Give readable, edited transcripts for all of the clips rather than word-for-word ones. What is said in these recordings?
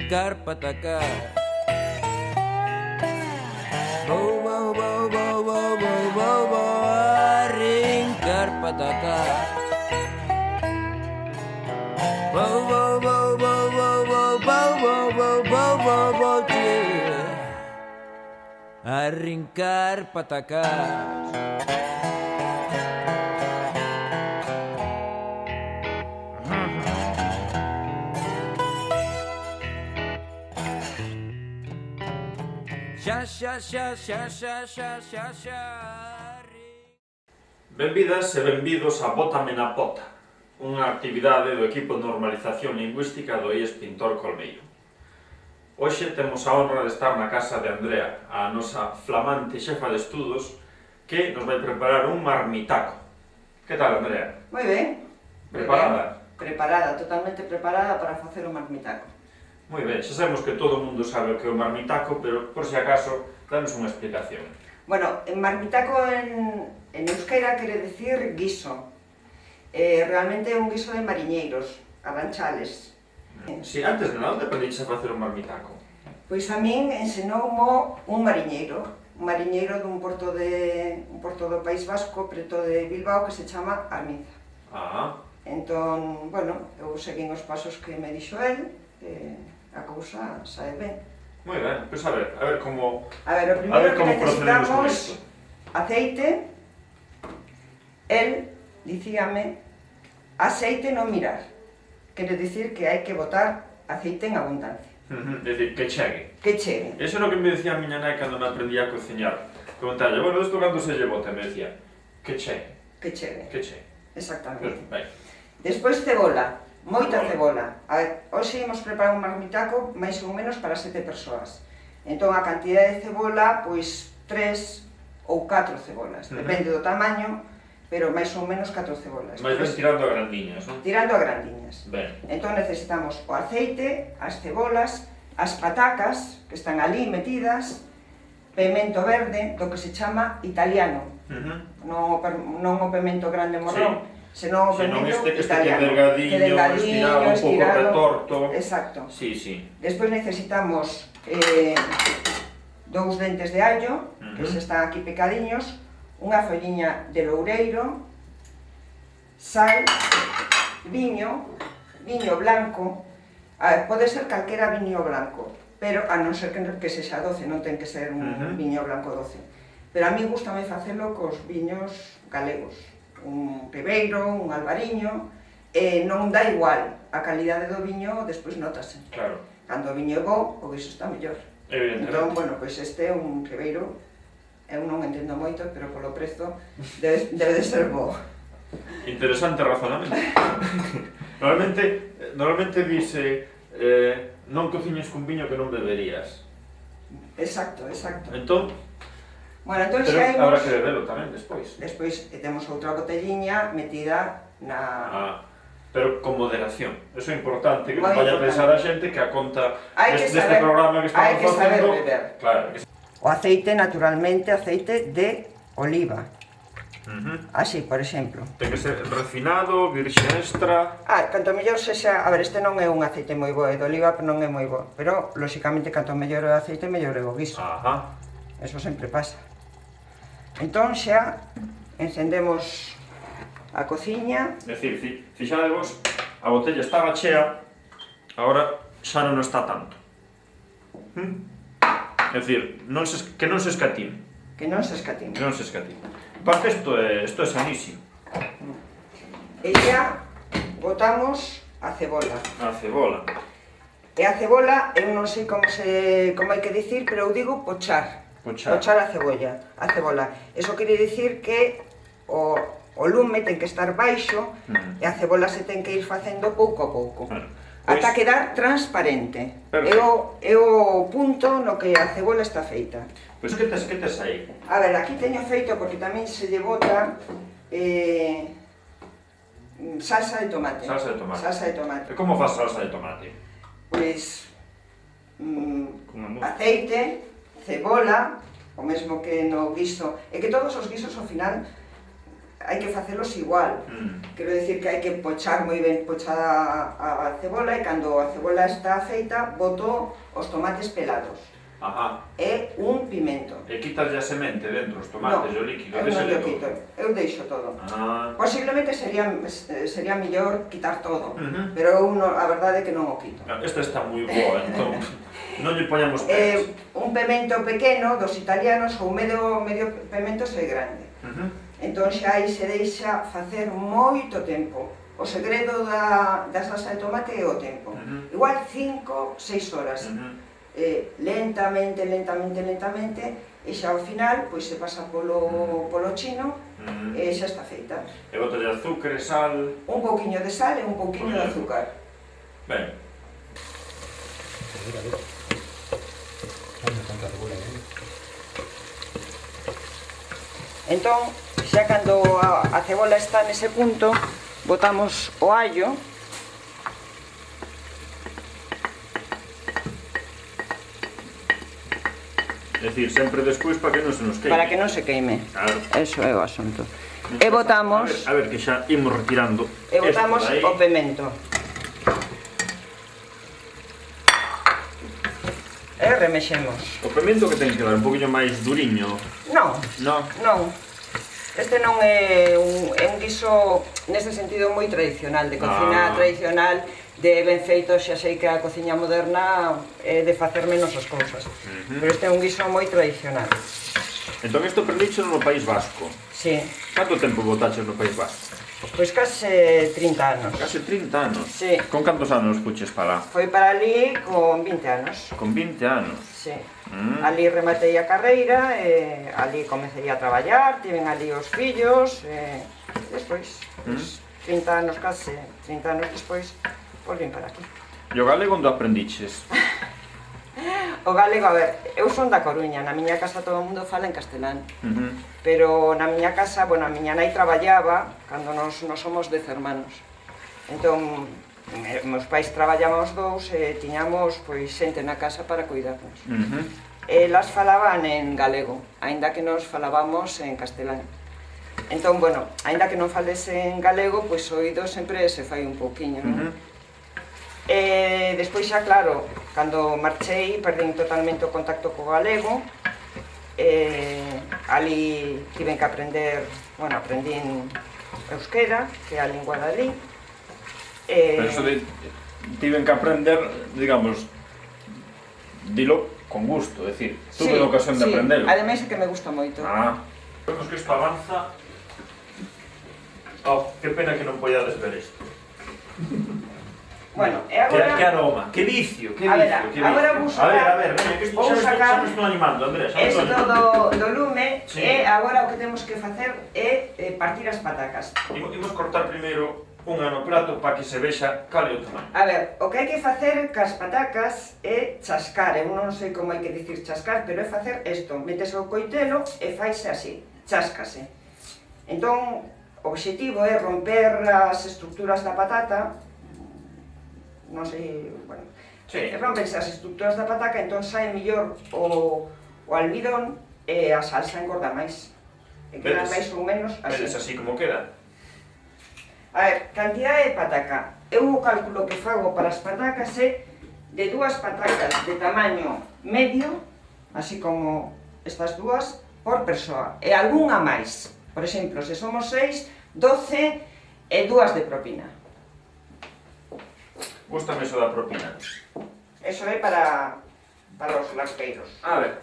arrincar, patacar. Bo, bo, bo, bo, bo, bo, bo, bo, arrincar, patacar. Bo, bo, bo, bo, bo, bo, bo, bo, bo, bo, bo, bo, arrincar, patacar. Benvidas e benvidos a Bótame na Pota, unha actividade do equipo de normalización lingüística do IES Pintor Colmeiro. Hoxe temos a honra de estar na casa de Andrea, a nosa flamante xefa de estudos, que nos vai preparar un marmitaco. Que tal, Andrea? Moi ben. Preparada? Preparada, totalmente preparada para facer o marmitaco. Moi ben, xa sabemos que todo o mundo sabe o que é o marmitaco, pero por si acaso, danos unha explicación. Bueno, marmitaco en euskera quere decir guiso. Realmente é un guiso de mariñeiros, arranchales. Si, antes de nada, onde aprendiches a facer un marmitaco? Pois a min ensinoumo un mariñeiro dun porto do País Vasco, preto de Bilbao, que se chama Armiza. Ah. Entón, bueno, eu seguín os pasos que me dixo el, a cousa sae ben. Moi ben, pois a ver como... A ver, o primeiro que necesitamos aceite. El dicíame aceite non mirar. Quere dicir que hai que botar aceite en abundancia. É dicir, que chegue. Que chegue. Eso é o que me decía a miña nai cando me aprendía a cociñar. Preguntalle, bueno, isto cando se lle bota? Me decía, que chegue. Que chegue. Que chegue. Exactamente. Ben. Despois cebola. Moita cebola. A ver, hoxe imos preparar un marmitaco máis ou menos para 7 persoas. Entón, a cantidade de cebola, pois 3 ou 4 cebolas. Depende do tamaño, pero máis ou menos 4 cebolas. Mais ben tirando a grandiñas, non? Tirando a grandiñas. Ben. Entón, necesitamos o aceite, as cebolas, as patacas, que están ali metidas, pemento verde, do que se chama italiano. Non o pemento grande morrón. Senón o pemento italiano, que delgadinho, un pouco retorto. Exacto. Sí, sí. Despois necesitamos 2 dentes de allo, que se están aquí picadiños, unha folliña de loureiro, sal, viño blanco, pode ser calquera viño blanco, pero a non ser que sexa doce, non ten que ser un viño blanco doce. Pero a mí gustame facelo cos viños galegos. Un ribeiro, un albariño, non dá igual, a calidade do viño despois notase. Claro. Cando o viño é bo, o guiso está mellor. Evidentemente. Entón, bueno, pois este é un ribeiro, eu non entendo moito, pero polo prezo debe de ser bo. Interesante razonamento. Normalmente dice, non cociñes cun viño que non beberías. Exacto. Entón, Bueno, entón pero xa imos... habrá que bebelo tamén despois. Despois temos outra botelliña metida na... Pero con moderación. Eso é importante, que non Moi vaya a importante. pensar a xente que a conta deste saber- programa que hai estamos que saber facendo... beber. Claro. O aceite, naturalmente, aceite de oliva. Así, por exemplo. Ten que ser refinado, virxe extra... Canto mellor sexa... A ver, este non é un aceite moi bo, é de oliva, pero non é moi bo. Pero, lóxicamente, canto mellor é o aceite, mellor é o guiso. Ajá. Eso sempre pasa. Entón xa encendemos a cociña. É dicir, fixadevos, a botella estaba chea, agora xa non está tanto. É dicir, que non se escatime. Que non se escatime. Que non se escatime. Porque isto é sanísimo. E xa botamos a cebola. A cebola. E a cebola, eu non sei como hai que dicir, pero eu digo pochar. Pochar a cebola. Eso quere dicir que o lume ten que estar baixo e a cebola se ten que ir facendo pouco a pouco. Ata quedar transparente. É o punto no que a cebola está feita. Pois que tes aí? A ver, aquí teño feito, porque tamén se lle bota salsa de tomate. Salsa de tomate. Salsa de tomate. E como faz salsa de tomate? Pois aceite, cebola, o mesmo que no guiso, é que todos os guisos ao final hai que facelos igual. Quero dicir que hai que pochar moi ben pochada a cebola e cando a cebola está feita, boto os tomates pelados. Ajá. E un pimento. E quitas a semente dentro, os tomates, o líquido, eu non déxale o todo. quito, eu deixo todo. Ah. Posiblemente sería mellor quitar todo, pero eu a verdade é que non o quito. Esta está moi boa, entón non lle poñamos peras. Un pimento pequeno dos italianos ou medio pimento sei grande. Entón xa aí se deixa facer moito tempo. O segredo da salsa de tomate é o tempo. Igual 5, 6 horas. Lentamente, e xa ao final pois se pasa polo chino e xa está feita. E botalle azúcar e sal. Un pouquiño de sal e un pouquiño de azúcar. Ben. Entón, xa cando a cebola está nese punto, botamos o allo. É dicir, sempre despois para que non se nos queime. Para que non se queime. Claro. Eso é o asunto. E botamos... A ver que xa imos retirando. E botamos o pimento. E remexemos. O pimento que ten que dar un poquinho máis duriño. Non. Non? Non. Este non é un guiso, neste sentido, moi tradicional, de cocina tradicional, de ben feito. Xa sei que a cociña moderna é de facer menos as cousas. Pero este é un guiso moi tradicional. Entón isto aprendiche no País Vasco. Sí. Canto tempo botaches no País Vasco? Pois case 30 anos. Case 30 anos? Sí. Con cantos anos fuches para lá? Foi para ali con 20 anos. Con 20 anos? Sí. Ali rematei a carreira, e ali comecei a traballar, tiven ali os fillos, e despois, 30 anos case, 30 anos despois, volvín para aquí. E o galego onde aprendiches? O galego, a ver, eu son da Coruña, na miña casa todo o mundo fala en castelán, pero na miña casa, bueno, a miña nai traballaba, cando nos somos 10 hermanos, entón, meus pais traballábamos dous e tiñamos, pois, xente na casa para cuidarnos. Elas falaban en galego, aínda que nos falábamos en castelán. Entón, bueno, aínda que non falese en galego, pois o oído sempre se fai un pouquiño, non? Despois xa, claro, cando marchei, perdín totalmente o contacto co galego. Ali tiven que aprender, bueno, aprendín euskera, que é a lingua de ali. Pero eso de tiven que aprender, digamos, dilo con gusto, é dicir, tuve a ocasión de aprendelo. Ademais é que me gusta moito. Vemos que isto avanza. Que pena que non poidades ver isto. Bueno, e agora... Que aroma, que vicio, que vicio. Agora vou sacar... A ver, que isto xa me estou animando, Andrea. Isto do lume, e agora o que temos que facer é partir as patacas. Imos cortar primeiro unha no prato para que se vexa cal é o tamaño. A ver, o que hai que facer cas patacas é chascar, eu non sei como hai que dicir chascar, pero é facer isto, metes o coitelo e faise así, cháscase. Entón, o obxectivo é romper as estructuras da patata, non sei, bueno, rompense as estructuras da pataca, entón sae mellor o almidón e a salsa engorda máis. E queda máis ou menos así. Vedes así como queda? A ver, cantidade de pataca. Eu o cálculo que fago para as patacas é de 2 patacas de tamaño medio, así como estas dúas, por persoa. E algunha máis. Por exemplo, se somos 6, 12 e 2 de propina. Gústame eso da propina. Eso é para os larpeiros. A ver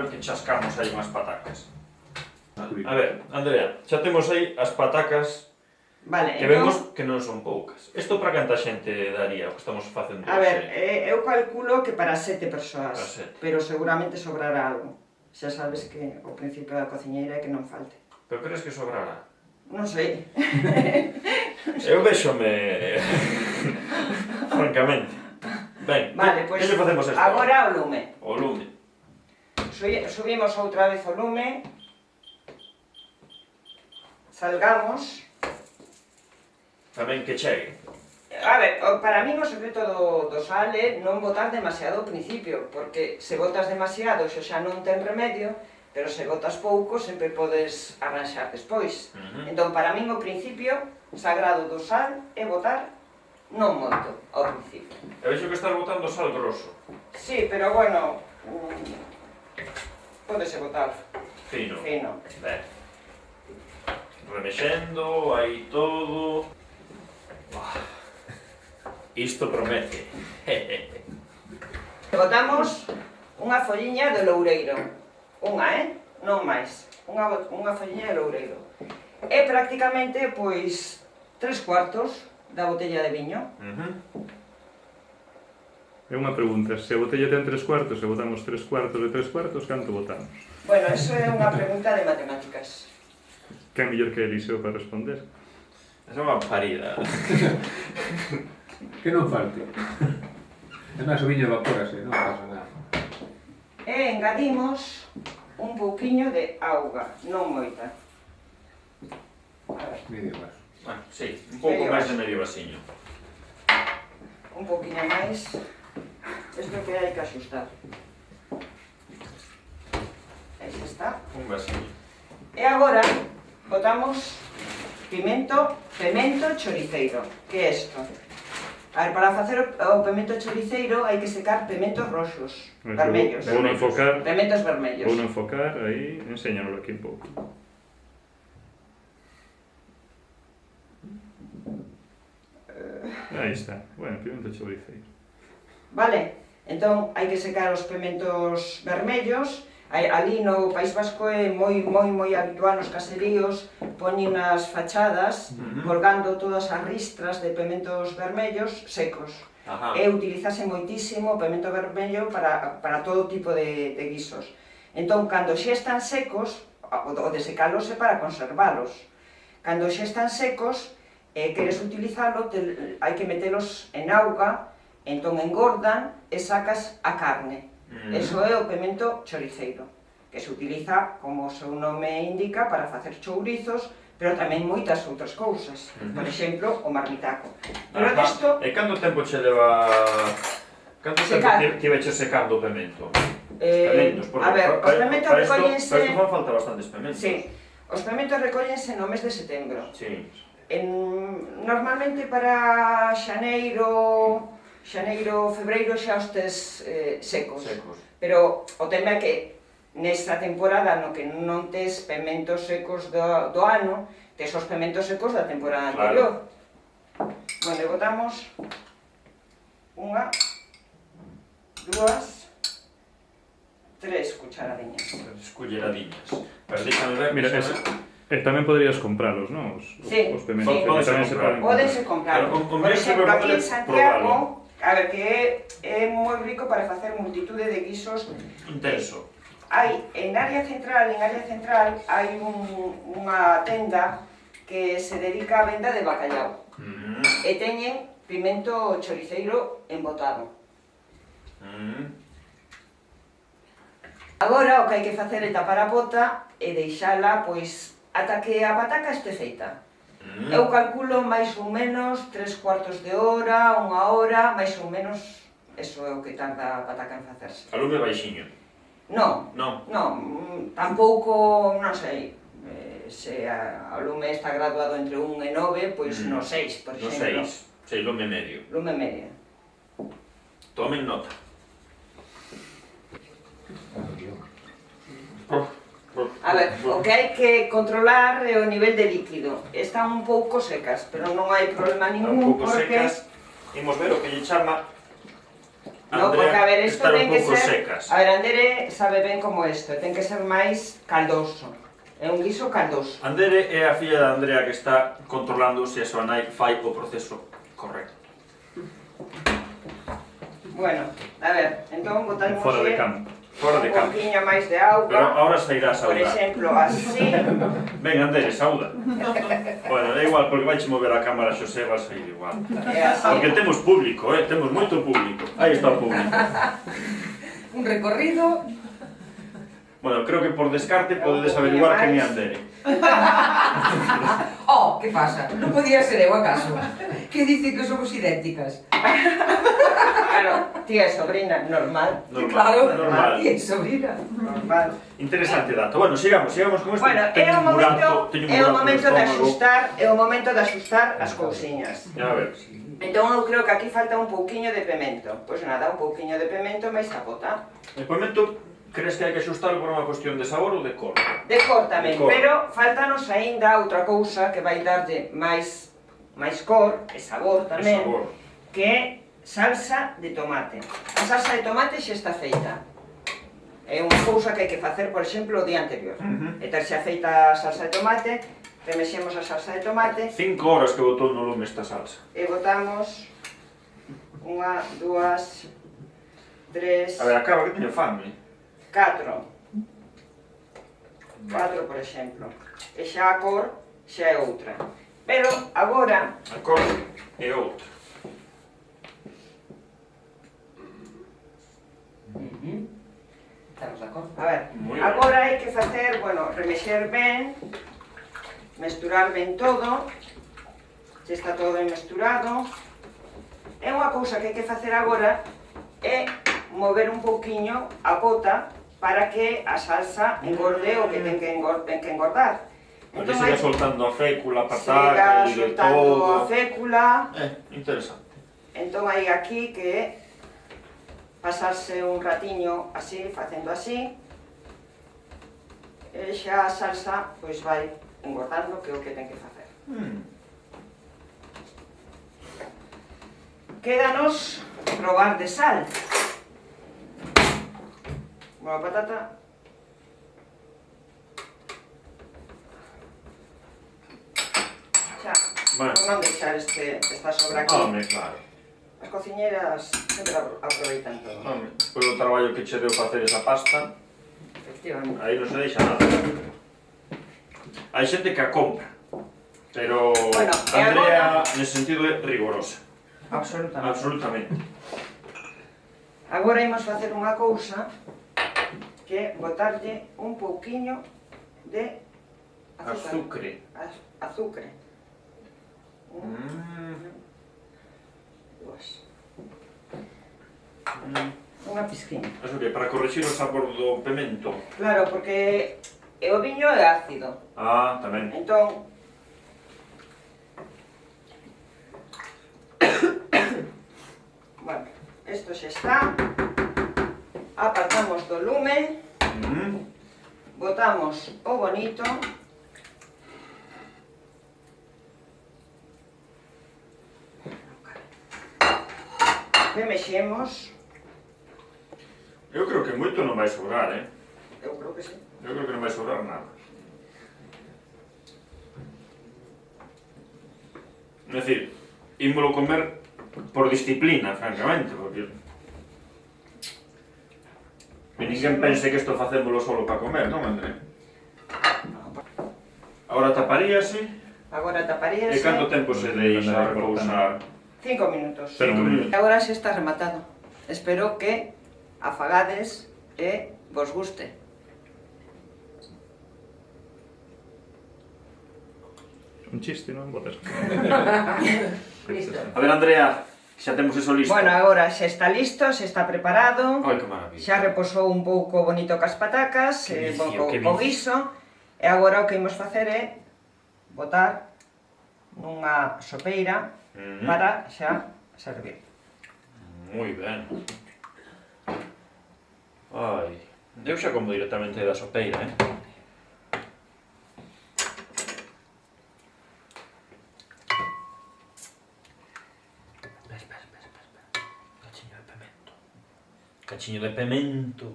que chascamos aí unhas patacas. A ver, Andrea, xa temos aí as patacas. Vale, que vemos que non son poucas. Isto para canta xente daría o que estamos facendo? A ver, eu calculo que para 7 persoas, pero seguramente sobrará algo. Xa sabes que o principio da cociñeira é que non falte. Pero crees que sobrará? Non sei. Eu véxome... francamente. Ben, que lle facemos esto? Agora o lume. O lume. Subimos outra vez o lume. Salgamos. Tamén que chegue. A ver, para min o secreto do sal é non botar demasiado ao principio, porque se botas demasiado xa non ten remedio, pero se botas pouco sempre podes arranxar despois. Entón, para min, o principio sagrado do sal é botar non moito ao principio. Eu vexo que estás botando sal grosso. Sí, pero bueno, podese botar Fino. fino. Ben. Remexendo, aí todo. Isto promete. Botamos unha folliña de loureiro. Unha, non máis. Unha folliña de loureiro. É prácticamente, pois, 3/4 da botella de viño. É unha pregunta, se a botella ten 3/4, se botamos 3/4 de 3/4, canto botamos? Bueno, eso é unha pregunta de matemáticas. Que é mellor que Eliseo para responder? Esa é unha parida. Que non falte. Además, o viño evapórase, non pasa nada. E engadimos un pouquiño de auga, non moita. A ver, Medio vaso. Bueno, sí, un pouco Medio máis vaso. de medio vasiño. un pouquiño máis. Isto que hai que axustar. Aí está. Un vasiño. E agora botamos pemento choriceiro, que é isto. A ver, para facer o pemento choriceiro hai que secar pementos roxos, vermellos. Vou non enfocar, Pementos vermellos. vou non enfocar, aí, enséñanos aquí un pouco. Aí está, bueno, pimento choriceiro. Vale, entón hai que secar os pementos vermellos. Ali no País Vasco é moi habitual nos caseríos, poñen nas fachadas colgando todas as ristras de pementos vermellos secos. Ajá. E utilizase moitísimo o pemento vermello para todo tipo de guisos. Entón, cando xa están secos, o de secalos é para conservalos. Cando xa están secos, queres utilizalo, hai que metelos en auga, entón engordan e sacas a carne. Eso é o pemento choriceiro, que se utiliza, como o seu nome indica, para facer chourizos, pero tamén moitas outras cousas. Por exemplo, o marmitaco. Pero desto... E canto tempo che leva... Canto tempo Secar. tiveche secando o pemento? A ver, os pementos recóllense... Para isto fan falta bastantes pementos. Sí, os pementos recóllense no mes de setembro. Sí. Normalmente para xaneiro, febreiro xa os tes secos. Pero o tema é que nesta temporada no que non tes pementos secos do ano, tes os pementos secos da temporada anterior. Bueno, botamos unha, dúas, 3 cucharadiñas. Esculleradiñas. Pero déxame ver... Mira, tamén poderías compralos, non? Sí, os pementos, sí. porque tamén se poden comprar. Pódense comprar. Por exemplo, aquí en Santiago, a ver, que é moi rico para facer multitude de guisos. Intenso. Hai, en área central, hai unha tenda que se dedica á venda de bacallau. E teñen pimento choriceiro embotado. Agora o que hai que facer é tapar a bota e deixala, pois, ata que a pataca este feita. Eu calculo máis ou menos 3/4 de hora, 1 hora, máis ou menos, eso é o que tarda a pataca en facerse. A lume baixiño. Non, tampouco, non sei, se a lume está graduado entre 1 e 9, pois no 6, por exemplo. No 6, lume medio. Lume media. Tomen nota. A ver, o que hai que controlar é o nivel de líquido. Están un pouco secas, pero non hai problema ningún porque... Imos ver o que lle chama No, porque a ver, isto ten que ser... secas. A ver, Andere sabe ben como isto, ten que ser máis caldoso. É un guiso caldoso. Andere é a filla da Andrea que está controlando se a súa nai fai o proceso correcto. Bueno, a ver, entón botamos Fora de campo. Fora de un campo. poquinho máis de auga. Pero ahora sairá a Por saudar. exemplo, así. Ven, Andere, sauda. Bueno, da igual, porque vai mover a cámara Xosé, vai sair igual. E así. Porque temos público, temos moito público. Aí está o público. Un recorrido. Bueno, creo que por descarte podedes averiguar quen é Andere. Oh, que pasa? Non podía ser eu acaso? Que dice que somos idénticas? A Claro, tía e sobrina, normal. Claro, normal. y sobrina. Normal. Interesante dato. Bueno, sigamos con isto. Bueno, Teño un burato no estómago. É o momento de asustar as cousiñas. Ya ver. Entón eu creo que aquí falta un pouquiño de pemento. Pois nada, un pouquiño de pemento máis a bota. El pimento, crees que hai que axustalo por unha cuestión de sabor ou de cor? De cor tamén, De cor. pero faltanos aínda outra cousa que vai darlle máis cor e sabor tamén, sabor. que é salsa de tomate. A salsa de tomate xa está feita. É unha cousa que hai que facer, por exemplo, o día anterior. E ter xa feita a salsa de tomate, remexemos a salsa de tomate 5 horas que botou no lume esta salsa. e botamos 1, 2, 3, A ver, acaba que teño fame. 4, por exemplo. E xa a cor xa é outra. Pero agora, A cor é outra. Estamos de acordo. a ver, Moi ben. agora hai que facer, bueno, remexer ben, mesturar ben todo, se está todo ben mesturado. E unha cousa que hai que facer agora é mover un pouquiño a bota para que a salsa engorde o que ten que engordar. Porque Entón, siga hai- soltando a fécula, a siga pataca, e de soltando todo. a fécula. Interesante. Entón hai aquí que pasarse un ratiño así, facendo así, e xa a salsa pois vai engordando, que é o que ten que facer. Quédanos probar de sal. Bueno, a patata xa, Bueno. non deixar esta sobra aquí. Home, claro. As cociñeras sempre aproveitan todo. Home, despois do traballo que che deu facer esa pasta, Efectivamente. aí non se deixa nada. Hai xente que a compra, pero Bueno, e Andrea, agora- nese sentido, é rigorosa. Absolutamente. Absolutamente. Agora imos facer unha cousa que é botarlle un pouquiño de azúcar. Azucre. Dúas. Unha pizquiña. Eso que, para corrixir o sabor do pemento. Claro, porque o viño é ácido. Ah, tamén. Entón, bueno, isto xa está. Apartamos do lume, botamos o bonito. Remexemos. Eu creo que moito non vai sobrar, Eu creo que sí. Eu creo que non vai sobrar nada. É dicir, ímolo comer por disciplina, francamente, porque que ninguén pense que isto facémolo solo para comer, non, André? Agora taparíase, Agora e taparíase. canto tempo se deixa repousar? 5 minutos. 5 minutos. Agora xa está rematado. Espero que afagades e vos guste. Un chiste, non? Botas. Listo. A ver, Andrea, xa temos eso listo. Bueno, agora xa está listo, xa está preparado. Ai, que maravilla. Xa reposou un pouco bonito cas patacas, Que un vicio, pouco que o vicio. guiso. E agora o que imos facer é botar nunha sopeira para xa servir. Moi ben. Ai, eu xa como directamente da sopeira, Espera. Cachiño de pemento. Cachiño de pemento.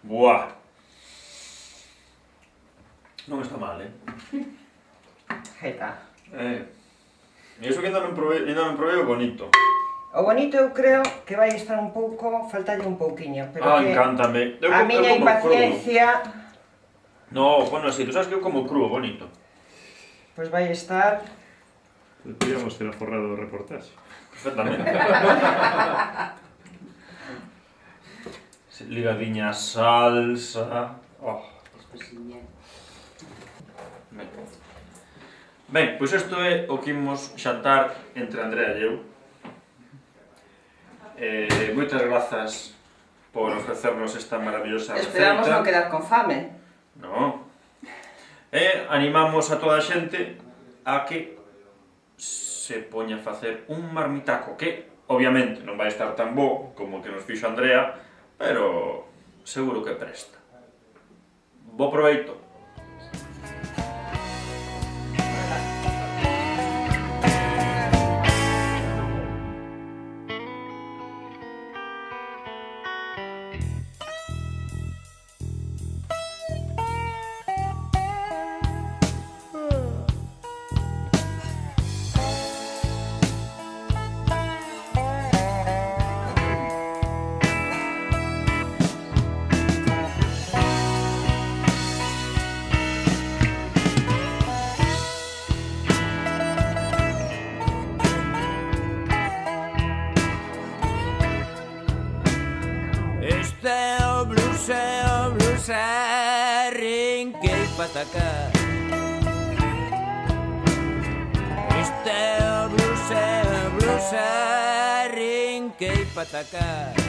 Buah. Non está mal, Jeta. E iso que ainda non provei o bonito. O bonito eu creo que vai estar un pouco, faltalle un pouquiño, pero que Encántame. a miña como impaciencia crudo. No, bueno, así, tú sabes que eu como crudo, bonito. pois vai estar. Podríamos ter aforrado o reportaxe. Perfectamente. Ligadiña a salsa. Oh. Espesiña. Ben, pois isto é o que imos xantar entre Andrea e eu. Moitas grazas por ofrecernos esta maravillosa receita. Esperamos non quedar con fame. No. E animamos a toda a xente a que se poña a facer un marmitaco que, obviamente, non vai estar tan bo como o que nos fixo Andrea, pero seguro que presta. Bo proveito. Rinque y pataca. Rinque y pataca.